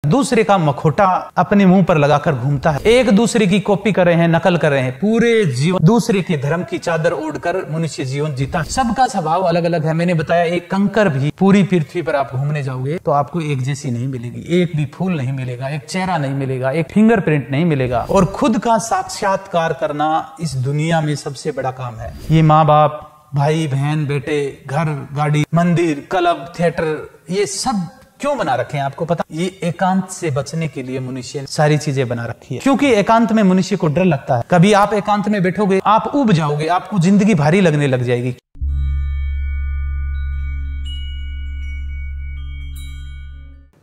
दूसरे का मखोटा अपने मुंह पर लगाकर घूमता है, एक दूसरे की कॉपी कर रहे हैं, नकल कर रहे हैं, पूरे जीवन दूसरे के धर्म की चादर ओढ़कर मनुष्य जीवन जीता है। सबका स्वभाव अलग अलग है। मैंने बताया एक कंकर भी पूरी पृथ्वी पर आप घूमने जाओगे तो आपको एक जैसी नहीं मिलेगी, एक भी फूल नहीं मिलेगा, एक चेहरा नहीं मिलेगा, एक फिंगरप्रिंट नहीं मिलेगा। और खुद का साक्षात्कार करना इस दुनिया में सबसे बड़ा काम है। ये माँ बाप, भाई बहन, बेटे, घर, गाड़ी, मंदिर, क्लब, थिएटर, ये सब क्यों बना रखे हैं आपको पता? ये एकांत से बचने के लिए मनुष्य ने सारी चीजें बना रखी है, क्योंकि एकांत में मनुष्य को डर लगता है। कभी आप एकांत में बैठोगे, आप उब जाओगे, आपको जिंदगी भारी लगने लग जाएगी।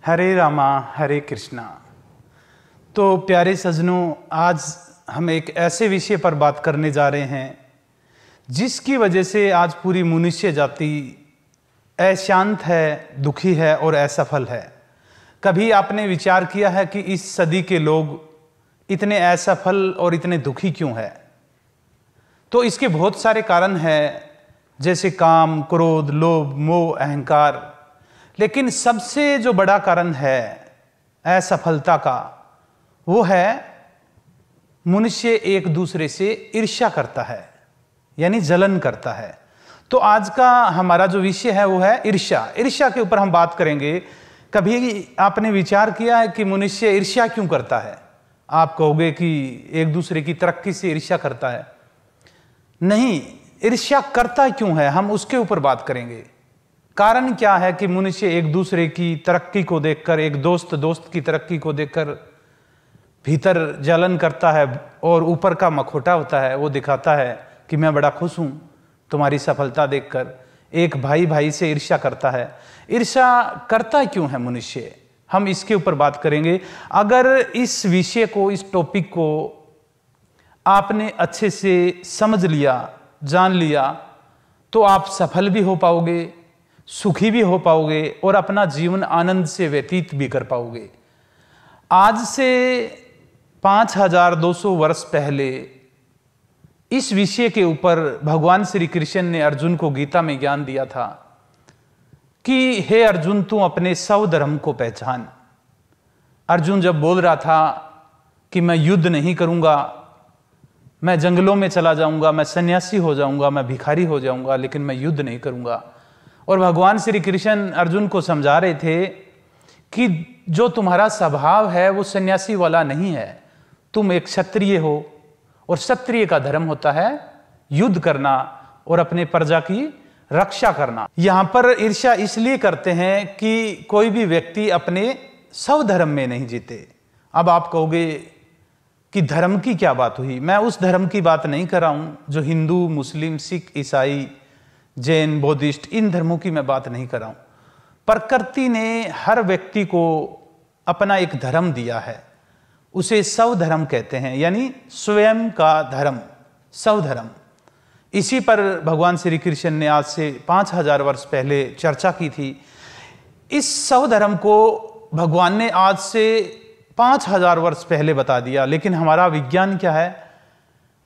हरे रामा हरे कृष्णा। तो प्यारे सज्जनों, आज हम एक ऐसे विषय पर बात करने जा रहे हैं जिसकी वजह से आज पूरी मनुष्य जाति अशांत है, दुखी है और असफल है। कभी आपने विचार किया है कि इस सदी के लोग इतने असफल और इतने दुखी क्यों है? तो इसके बहुत सारे कारण हैं, जैसे काम, क्रोध, लोभ, मोह, अहंकार। लेकिन सबसे जो बड़ा कारण है असफलता का, वो है मनुष्य एक दूसरे से ईर्ष्या करता है, यानी जलन करता है। तो आज का हमारा जो विषय है वो है ईर्ष्या। ईर्ष्या के ऊपर हम बात करेंगे। कभी आपने विचार किया है कि मनुष्य ईर्ष्या क्यों करता है? आप कहोगे कि एक दूसरे की तरक्की से ईर्ष्या करता है। नहीं, ईर्ष्या करता क्यों है, हम उसके ऊपर बात करेंगे। कारण क्या है कि मनुष्य एक दूसरे की तरक्की को देखकर, एक दोस्त की तरक्की को देखकर भीतर जलन करता है और ऊपर का मखोटा होता है वो दिखाता है कि मैं बड़ा खुश हूं तुम्हारी सफलता देखकर। एक भाई भाई से ईर्ष्या करता है। ईर्ष्या करता क्यों है मनुष्य, हम इसके ऊपर बात करेंगे। अगर इस विषय को, इस टॉपिक को आपने अच्छे से समझ लिया, जान लिया, तो आप सफल भी हो पाओगे, सुखी भी हो पाओगे और अपना जीवन आनंद से व्यतीत भी कर पाओगे। आज से 5200 वर्ष पहले इस विषय के ऊपर भगवान श्री कृष्ण ने अर्जुन को गीता में ज्ञान दिया था कि हे अर्जुन, तू अपने स्वधर्म को पहचान। अर्जुन जब बोल रहा था कि मैं युद्ध नहीं करूंगा, मैं जंगलों में चला जाऊंगा, मैं सन्यासी हो जाऊंगा, मैं भिखारी हो जाऊंगा, लेकिन मैं युद्ध नहीं करूंगा। और भगवान श्री कृष्ण अर्जुन को समझा रहे थे कि जो तुम्हारा स्वभाव है वो सन्यासी वाला नहीं है, तुम एक क्षत्रिय हो और क्षत्रिय का धर्म होता है युद्ध करना और अपने प्रजा की रक्षा करना। यहां पर ईर्ष्या इसलिए करते हैं कि कोई भी व्यक्ति अपने स्वधर्म में नहीं जीते। अब आप कहोगे कि धर्म की क्या बात हुई? मैं उस धर्म की बात नहीं कर रहा हूं जो हिंदू, मुस्लिम, सिख, ईसाई, जैन, बौद्धिस्ट, इन धर्मों की मैं बात नहीं कर रहा हूं। प्रकृति ने हर व्यक्ति को अपना एक धर्म दिया है, उसे स्वधर्म कहते हैं, यानी स्वयं का धर्म, स्वधर्म। इसी पर भगवान श्री कृष्ण ने आज से 5000 वर्ष पहले चर्चा की थी। इस स्वधर्म को भगवान ने आज से 5000 वर्ष पहले बता दिया। लेकिन हमारा विज्ञान क्या है?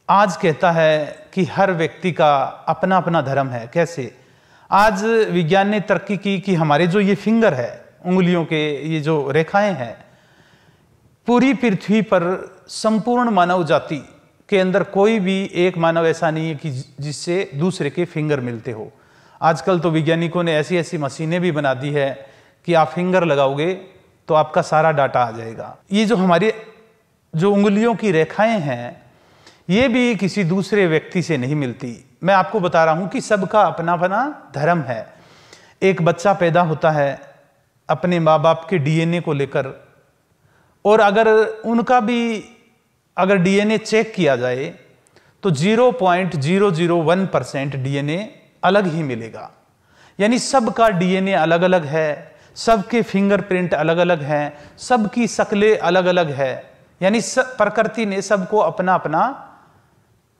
आज कहता है कि हर व्यक्ति का अपना अपना धर्म है। कैसे? आज विज्ञान ने तरक्की की कि हमारे जो ये फिंगर है, उंगलियों के ये जो रेखाएं हैं, पूरी पृथ्वी पर संपूर्ण मानव जाति के अंदर कोई भी एक मानव ऐसा नहीं है कि जिससे दूसरे के फिंगर मिलते हो। आजकल तो वैज्ञानिकों ने ऐसी ऐसी मशीनें भी बना दी है कि आप फिंगर लगाओगे तो आपका सारा डाटा आ जाएगा। ये जो हमारी जो उंगलियों की रेखाएं हैं, ये भी किसी दूसरे व्यक्ति से नहीं मिलती। मैं आपको बता रहा हूं कि सबका अपना अपना धर्म है। एक बच्चा पैदा होता है अपने माँ बाप के डीएनए को लेकर, और अगर उनका भी अगर डीएनए चेक किया जाए तो 0.001% डीएनए अलग ही मिलेगा। यानी सबका डीएनए अलग अलग है, सबके फिंगरप्रिंट अलग अलग हैं, सबकी शक्लें अलग अलग है। यानी प्रकृति ने सबको अपना अपना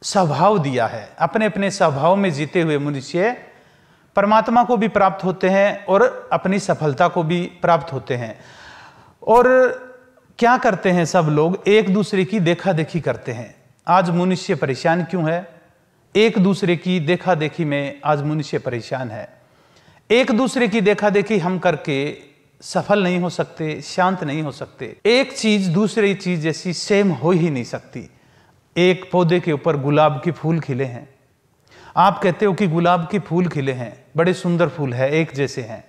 स्वभाव दिया है। अपने अपने स्वभाव में जीते हुए मनुष्य परमात्मा को भी प्राप्त होते हैं और अपनी सफलता को भी प्राप्त होते हैं। और क्या करते हैं सब लोग? एक दूसरे की देखा देखी करते हैं। आज मनुष्य परेशान क्यों है? एक दूसरे की देखा देखी में आज मनुष्य परेशान है। एक दूसरे की देखा देखी हम करके सफल नहीं हो सकते, शांत नहीं हो सकते। एक चीज दूसरी चीज जैसी सेम हो ही नहीं सकती। एक पौधे के ऊपर गुलाब के फूल खिले हैं, आप कहते हो कि गुलाब के फूल खिले हैं, बड़े सुंदर फूल है, एक जैसे हैं।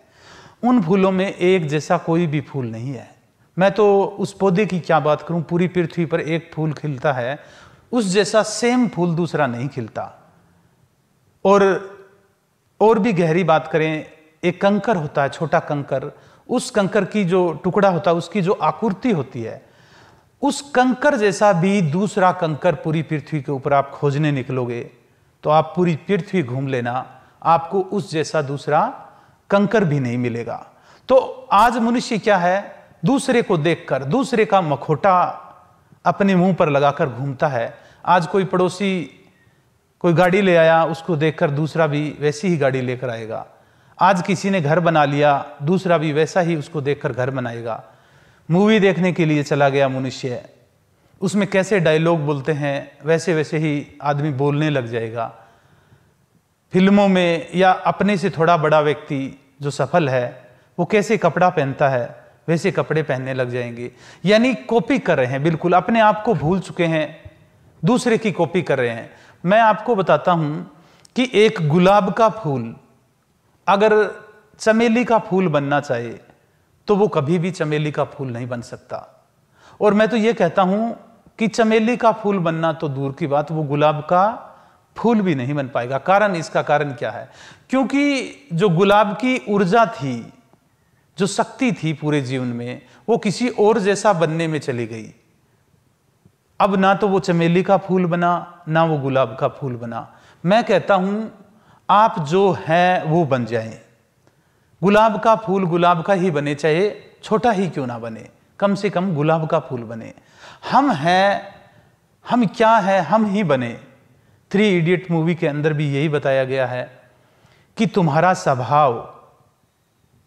उन फूलों में एक जैसा कोई भी फूल नहीं है। मैं तो उस पौधे की क्या बात करूं, पूरी पृथ्वी पर एक फूल खिलता है, उस जैसा सेम फूल दूसरा नहीं खिलता। और भी गहरी बात करें, एक कंकर होता है, छोटा कंकर, उस कंकर की जो टुकड़ा होता है, उसकी जो आकृति होती है, उस कंकर जैसा भी दूसरा कंकर पूरी पृथ्वी के ऊपर आप खोजने निकलोगे तो आप पूरी पृथ्वी घूम लेना, आपको उस जैसा दूसरा कंकर भी नहीं मिलेगा। तो आज मनुष्य क्या है, दूसरे को देखकर, दूसरे का मखोटा अपने मुंह पर लगाकर घूमता है। आज कोई पड़ोसी कोई गाड़ी ले आया, उसको देखकर दूसरा भी वैसी ही गाड़ी लेकर आएगा। आज किसी ने घर बना लिया, दूसरा भी वैसा ही उसको देखकर घर बनाएगा। मूवी देखने के लिए चला गया मनुष्य, उसमें कैसे डायलॉग बोलते हैं वैसे वैसे ही आदमी बोलने लग जाएगा। फिल्मों में या अपने से थोड़ा बड़ा व्यक्ति जो सफल है वो कैसे कपड़ा पहनता है वैसे कपड़े पहनने लग जाएंगे। यानी कॉपी कर रहे हैं, बिल्कुल अपने आप को भूल चुके हैं, दूसरे की कॉपी कर रहे हैं। मैं आपको बताता हूं कि एक गुलाब का फूल अगर चमेली का फूल बनना चाहे तो वो कभी भी चमेली का फूल नहीं बन सकता। और मैं तो ये कहता हूं कि चमेली का फूल बनना तो दूर की बात, वो गुलाब का फूल भी नहीं बन पाएगा। कारण, इसका कारण क्या है? क्योंकि जो गुलाब की ऊर्जा थी, जो शक्ति थी पूरे जीवन में, वो किसी और जैसा बनने में चली गई। अब ना तो वो चमेली का फूल बना, ना वो गुलाब का फूल बना। मैं कहता हूं आप जो हैं वो बन जाएं। गुलाब का फूल गुलाब का ही बने, चाहे छोटा ही क्यों ना बने, कम से कम गुलाब का फूल बने। हम हैं, हम क्या है, हम ही बने। 3 इडियट मूवी के अंदर भी यही बताया गया है कि तुम्हारा स्वभाव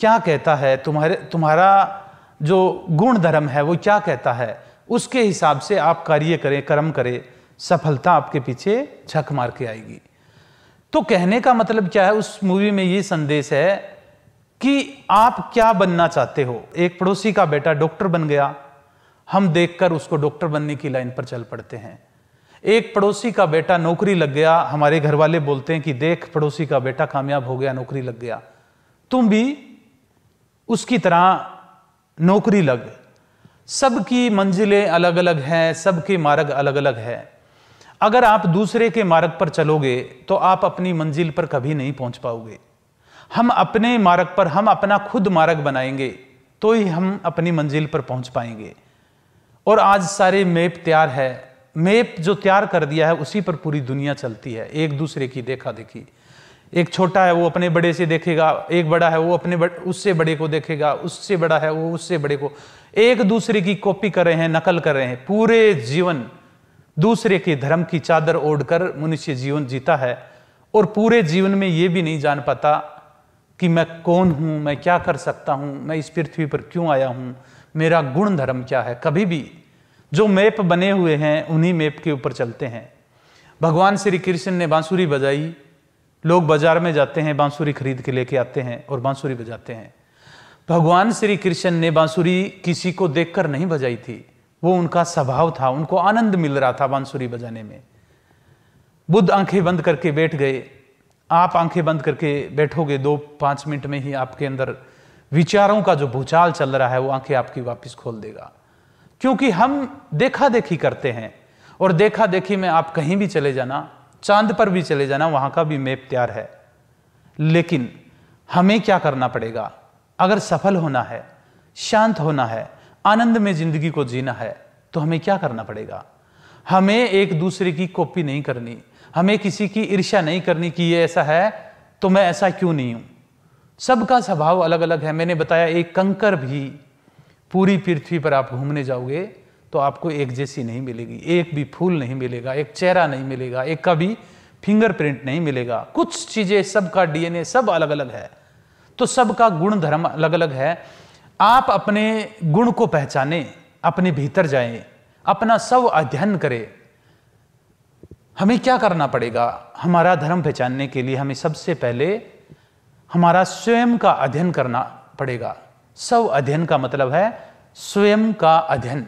क्या कहता है, तुम्हारा जो गुण धर्म है वो क्या कहता है, उसके हिसाब से आप कार्य करें, कर्म करें, सफलता आपके पीछे झक मार के आएगी। तो कहने का मतलब क्या है, उस मूवी में ये संदेश है कि आप क्या बनना चाहते हो। एक पड़ोसी का बेटा डॉक्टर बन गया, हम देखकर उसको डॉक्टर बनने की लाइन पर चल पड़ते हैं। एक पड़ोसी का बेटा नौकरी लग गया, हमारे घर वाले बोलते हैं कि देख पड़ोसी का बेटा कामयाब हो गया, नौकरी लग गया, तुम भी उसकी तरह नौकरी लग। सबकी मंजिलें अलग अलग हैं, सबके मार्ग अलग अलग है। अगर आप दूसरे के मार्ग पर चलोगे तो आप अपनी मंजिल पर कभी नहीं पहुंच पाओगे। हम अपने मार्ग पर, हम अपना खुद मार्ग बनाएंगे तो ही हम अपनी मंजिल पर पहुंच पाएंगे। और आज सारे मैप तैयार है, मैप जो तैयार कर दिया है उसी पर पूरी दुनिया चलती है, एक दूसरे की देखा देखी। एक छोटा है वो अपने बड़े से देखेगा, एक बड़ा है वो अपने उससे बड़े को देखेगा, उससे बड़ा है वो उससे बड़े को, एक दूसरे की कॉपी कर रहे हैं, नकल कर रहे हैं। पूरे जीवन दूसरे के धर्म की चादर ओढ़कर मनुष्य जीवन जीता है और पूरे जीवन में ये भी नहीं जान पाता कि मैं कौन हूं, मैं क्या कर सकता हूं, मैं इस पृथ्वी पर क्यों आया हूं, मेरा गुण धर्म क्या है। कभी भी जो मैप बने हुए हैं उन्हीं मैप के ऊपर चलते हैं। भगवान श्री कृष्ण ने बांसुरी बजाई, लोग बाजार में जाते हैं, बांसुरी खरीद के लेके आते हैं और बांसुरी बजाते हैं। भगवान श्री कृष्ण ने बांसुरी किसी को देखकर नहीं बजाई थी, वो उनका स्वभाव था, उनको आनंद मिल रहा था बांसुरी बजाने में। बुद्ध आंखें बंद करके बैठ गए, आप आंखें बंद करके बैठोगे 2-5 मिनट में ही आपके अंदर विचारों का जो भूचाल चल रहा है वो आंखें आपकी वापस खोल देगा। क्योंकि हम देखा देखी करते हैं, और देखा देखी में आप कहीं भी चले जाना, चांद पर भी चले जाना, वहां का भी मैप तैयार है। लेकिन हमें क्या करना पड़ेगा? अगर सफल होना है, शांत होना है, आनंद में जिंदगी को जीना है, तो हमें क्या करना पड़ेगा? हमें एक दूसरे की कॉपी नहीं करनी, हमें किसी की ईर्ष्या नहीं करनी कि ये ऐसा है तो मैं ऐसा क्यों नहीं हूं। सबका स्वभाव अलग अलग है। मैंने बताया एक कंकर भी पूरी पृथ्वी पर आप घूमने जाओगे तो आपको एक जैसी नहीं मिलेगी, एक भी फूल नहीं मिलेगा, एक चेहरा नहीं मिलेगा, एक का भी फिंगरप्रिंट नहीं मिलेगा। कुछ चीजें, सबका डीएनए सब अलग अलग है, तो सबका गुण धर्म अलग अलग है। आप अपने गुण को पहचाने, अपने भीतर जाएं, अपना सब अध्ययन करें। हमें क्या करना पड़ेगा? हमारा धर्म पहचानने के लिए हमें सबसे पहले हमारा स्वयं का अध्ययन करना पड़ेगा। स्व अध्ययन का मतलब है स्वयं का अध्ययन।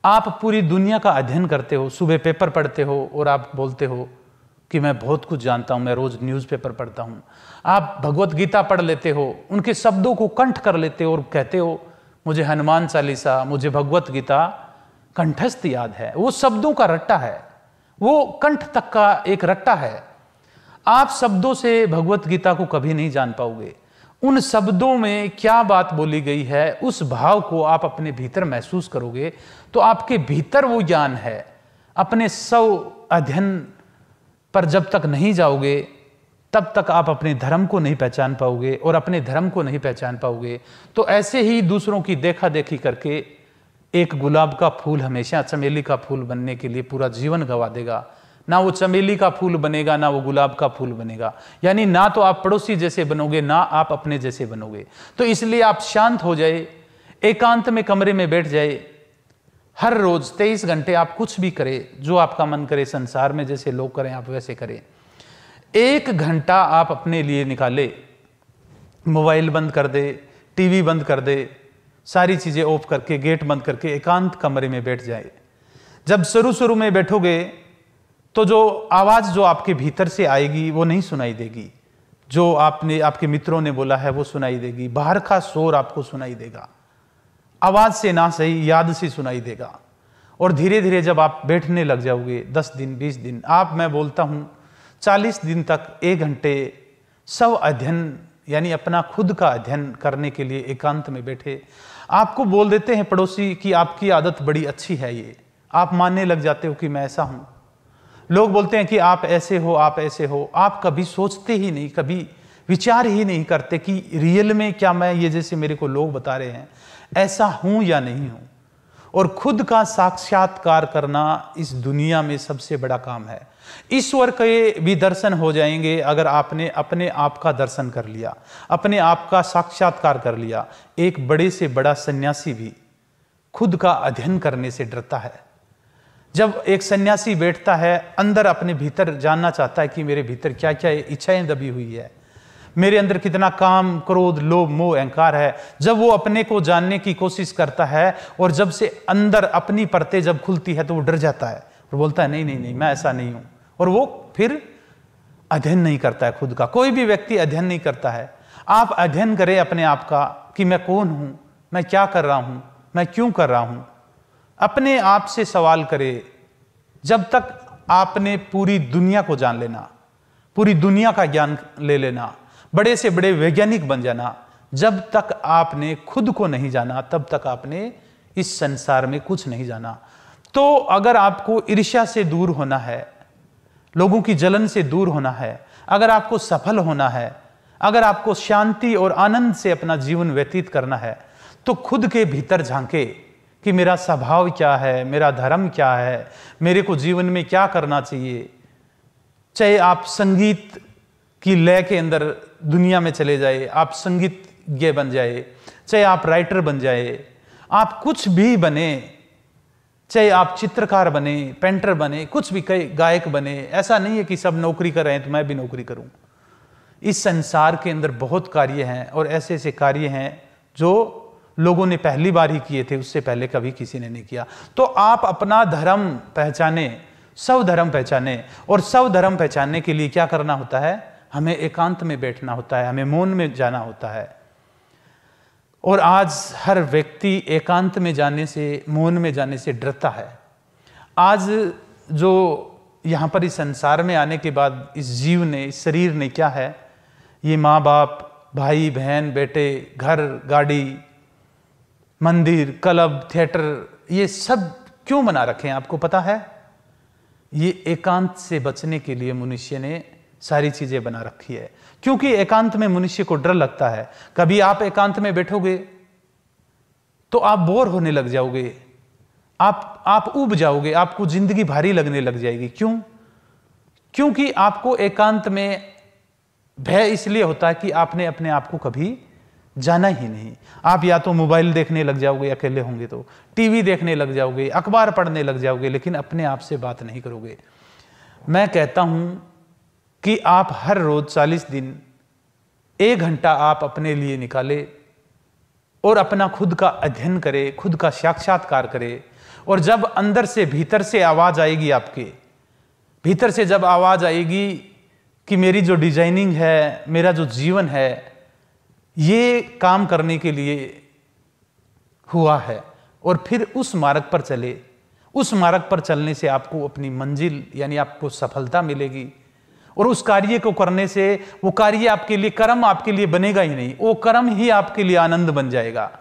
आप पूरी दुनिया का अध्ययन करते हो, सुबह पेपर पढ़ते हो और आप बोलते हो कि मैं बहुत कुछ जानता हूं, मैं रोज न्यूज़पेपर पढ़ता हूं। आप भगवत गीता पढ़ लेते हो, उनके शब्दों को कंठ कर लेते हो और कहते हो मुझे हनुमान चालीसा, मुझे भगवत गीता कंठस्थ याद है। वो शब्दों का रट्टा है, वो कंठ तक का एक रट्टा है। आप शब्दों से भगवत गीता को कभी नहीं जान पाओगे। उन शब्दों में क्या बात बोली गई है, उस भाव को आप अपने भीतर महसूस करोगे तो आपके भीतर वो ज्ञान है। अपने स्व अध्ययन पर जब तक नहीं जाओगे तब तक आप अपने धर्म को नहीं पहचान पाओगे, और अपने धर्म को नहीं पहचान पाओगे तो ऐसे ही दूसरों की देखा देखी करके एक गुलाब का फूल हमेशा चमेली का फूल बनने के लिए पूरा जीवन गवा देगा। ना वो चमेली का फूल बनेगा, ना वो गुलाब का फूल बनेगा। यानी ना तो आप पड़ोसी जैसे बनोगे, ना आप अपने जैसे बनोगे। तो इसलिए आप शांत हो जाए, एकांत में कमरे में बैठ जाए, हर रोज 23 घंटे आप कुछ भी करें, जो आपका मन करे, संसार में जैसे लोग करें आप वैसे करें। 1 घंटा आप अपने लिए निकाले, मोबाइल बंद कर दे, टीवी बंद कर दे, सारी चीजें ऑफ करके, गेट बंद करके एकांत कमरे में बैठ जाए। जब शुरू में बैठोगे तो जो आवाज जो आपके भीतर से आएगी वो नहीं सुनाई देगी, जो आपके मित्रों ने बोला है वो सुनाई देगी, बाहर का शोर आपको सुनाई देगा, आवाज से ना सही याद से सुनाई देगा। और धीरे धीरे जब आप बैठने लग जाओगे, 10 दिन 20 दिन, मैं बोलता हूं 40 दिन तक 1 घंटे स्व अध्ययन यानी अपना खुद का अध्ययन करने के लिए एकांत में बैठे। आपको बोल देते हैं पड़ोसी कि आपकी आदत बड़ी अच्छी है, ये आप मानने लग जाते हो कि मैं ऐसा हूं। लोग बोलते हैं कि आप ऐसे हो, आप ऐसे हो। आप कभी सोचते ही नहीं, कभी विचार ही नहीं करते कि रियल में क्या मैं ये जैसे मेरे को लोग बता रहे हैं ऐसा हूं या नहीं हूं। और खुद का साक्षात्कार करना इस दुनिया में सबसे बड़ा काम है। ईश्वर के भी दर्शन हो जाएंगे अगर आपने अपने आप का दर्शन कर लिया, अपने आप का साक्षात्कार कर लिया। एक बड़े से बड़ा सन्यासी भी खुद का अध्ययन करने से डरता है। जब एक सन्यासी बैठता है, अंदर अपने भीतर जानना चाहता है कि मेरे भीतर क्या क्या इच्छाएं दबी हुई है, मेरे अंदर कितना काम, क्रोध, लोभ, मोह, अहंकार है। जब वो अपने को जानने की कोशिश करता है और जब से अंदर अपनी परतें जब खुलती है तो वो डर जाता है और बोलता है नहीं नहीं नहीं, मैं ऐसा नहीं हूं। और वो फिर अध्ययन नहीं करता है खुद का। कोई भी व्यक्ति अध्ययन नहीं करता है। आप अध्ययन करें अपने आप का कि मैं कौन हूं, मैं क्या कर रहा हूं, मैं क्यों कर रहा हूं। अपने आप से सवाल करें। जब तक आपने पूरी दुनिया को जान लेना, पूरी दुनिया का ज्ञान ले लेना, बड़े से बड़े वैज्ञानिक बन जाना, जब तक आपने खुद को नहीं जाना तब तक आपने इस संसार में कुछ नहीं जाना। तो अगर आपको ईर्ष्या से दूर होना है, लोगों की जलन से दूर होना है, अगर आपको सफल होना है, अगर आपको शांति और आनंद से अपना जीवन व्यतीत करना है, तो खुद के भीतर झांके कि मेरा स्वभाव क्या है, मेरा धर्म क्या है, मेरे को जीवन में क्या करना चाहिए। चाहे आप संगीत की लय के अंदर दुनिया में चले जाए, आप संगीतज्ञ बन जाए, चाहे आप राइटर बन जाए, आप कुछ भी बने, चाहे आप चित्रकार बने, पेंटर बने, कुछ भी, कई गायक बने। ऐसा नहीं है कि सब नौकरी कर रहे हैं तो मैं भी नौकरी करूं। इस संसार के अंदर बहुत कार्य हैं और ऐसे ऐसे कार्य हैं जो लोगों ने पहली बार ही किए थे, उससे पहले कभी किसी ने नहीं किया। तो आप अपना धर्म पहचाने, स्व धर्म पहचाने। और स्व धर्म पहचानने के लिए क्या करना होता है? हमें एकांत में बैठना होता है, हमें मौन में जाना होता है। और आज हर व्यक्ति एकांत में जाने से, मौन में जाने से डरता है। आज जो यहाँ पर इस संसार में आने के बाद इस जीव ने, इस शरीर ने क्या है, ये माँ बाप, भाई बहन, बेटे, घर, गाड़ी, मंदिर, क्लब, थिएटर, ये सब क्यों बना रखे हैं आपको पता है? ये एकांत से बचने के लिए मनुष्य ने सारी चीजें बना रखी है। क्योंकि एकांत में मनुष्य को डर लगता है। कभी आप एकांत में बैठोगे तो आप बोर होने लग जाओगे, आप ऊब जाओगे, आपको जिंदगी भारी लगने लग जाएगी। क्यों? क्योंकि आपको एकांत में भय इसलिए होता है कि आपने अपने आप को कभी जाना ही नहीं। आप या तो मोबाइल देखने लग जाओगे, अकेले होंगे तो टीवी देखने लग जाओगे, अखबार पढ़ने लग जाओगे, लेकिन अपने आप से बात नहीं करोगे। मैं कहता हूं कि आप हर रोज 40 दिन 1 घंटा आप अपने लिए निकाले, और अपना खुद का अध्ययन करे, खुद का साक्षात्कार करे। और जब अंदर से भीतर से आवाज आएगी, आपके भीतर से जब आवाज आएगी कि मेरी जो डिजाइनिंग है, मेरा जो जीवन है, ये काम करने के लिए हुआ है, और फिर उस मार्ग पर चले, उस मार्ग पर चलने से आपको अपनी मंजिल यानी आपको सफलता मिलेगी। और उस कार्य को करने से वो कार्य आपके लिए, कर्म आपके लिए बनेगा ही नहीं, वो कर्म ही आपके लिए आनंद बन जाएगा।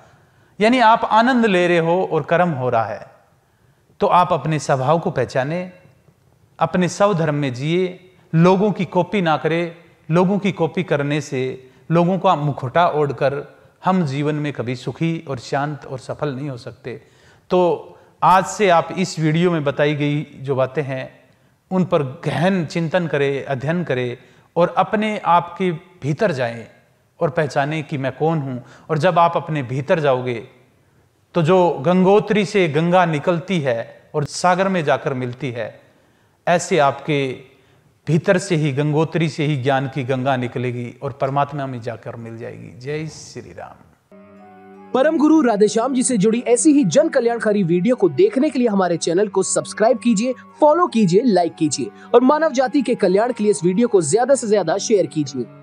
यानी आप आनंद ले रहे हो और कर्म हो रहा है। तो आप अपने स्वभाव को पहचाने, अपने स्वधर्म में जिए, लोगों की कॉपी ना करें। लोगों की कॉपी करने से, लोगों का मुखौटा ओढ़कर हम जीवन में कभी सुखी और शांत और सफल नहीं हो सकते। तो आज से आप इस वीडियो में बताई गई जो बातें हैं उन पर गहन चिंतन करें, अध्ययन करें, और अपने आप के भीतर जाएं और पहचानें कि मैं कौन हूं। और जब आप अपने भीतर जाओगे तो जो गंगोत्री से गंगा निकलती है और सागर में जाकर मिलती है, ऐसे आपके भीतर से ही, गंगोत्री से ही ज्ञान की गंगा निकलेगी और परमात्मा में जाकर मिल जाएगी। जय श्री राम। परम गुरु राधेश्याम जी से जुड़ी ऐसी ही जन कल्याणकारी वीडियो को देखने के लिए हमारे चैनल को सब्सक्राइब कीजिए, फॉलो कीजिए, लाइक कीजिए और मानव जाति के कल्याण के लिए इस वीडियो को ज्यादा से ज्यादा शेयर कीजिए।